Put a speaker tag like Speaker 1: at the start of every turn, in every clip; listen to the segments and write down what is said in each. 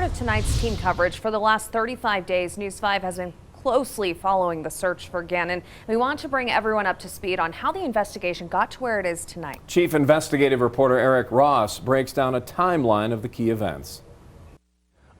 Speaker 1: part of tonight's team coverage. For the last 35 days, News 5 has been closely following the search for Gannon. We want to bring everyone up to speed on how the investigation got to where it is tonight.
Speaker 2: Chief investigative reporter Eric Ross breaks down a timeline of the key events.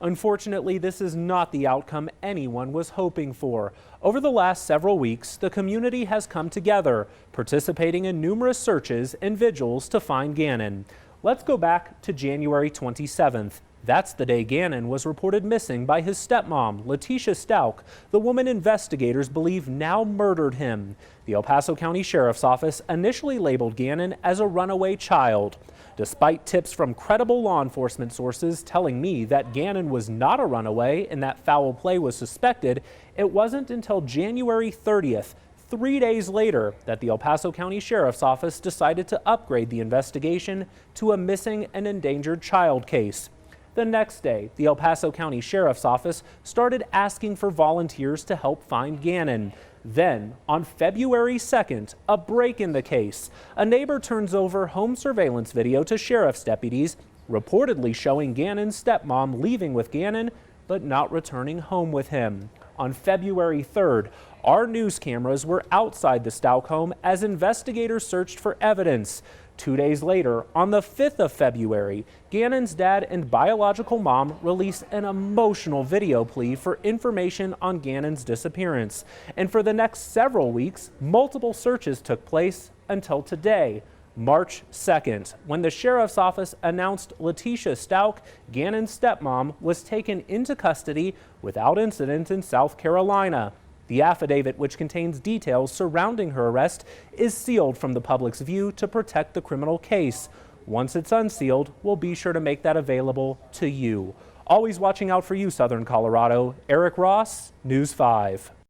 Speaker 3: Unfortunately, this is not the outcome anyone was hoping for. Over the last several weeks, the community has come together, participating in numerous searches and vigils to find Gannon. Let's go back to January 27th. That's the day Gannon was reported missing by his stepmom, Letecia Stauch, the woman investigators believe now murdered him. The El Paso County Sheriff's Office initially labeled Gannon as a runaway child. Despite tips from credible law enforcement sources telling me that Gannon was not a runaway and that foul play was suspected, it wasn't until January 30th, 3 days later, that the El Paso County Sheriff's Office decided to upgrade the investigation to a missing and endangered child case. The next day, the El Paso County Sheriff's Office started asking for volunteers to help find Gannon. Then, on February 2nd, a break in the case. A neighbor turns over home surveillance video to sheriff's deputies, reportedly showing Gannon's stepmom leaving with Gannon, but not returning home with him. On February 3rd, our news cameras were outside the Stauch home as investigators searched for evidence. 2 days later, on the 5th of February, Gannon's dad and biological mom released an emotional video plea for information on Gannon's disappearance. And for the next several weeks, multiple searches took place until today, March 2nd, when the sheriff's office announced Letecia Stauch, Gannon's stepmom, was taken into custody without incident in South Carolina. The affidavit, which contains details surrounding her arrest, is sealed from the public's view to protect the criminal case. Once it's unsealed, we'll be sure to make that available to you. Always watching out for you, Southern Colorado. Eric Ross, News 5.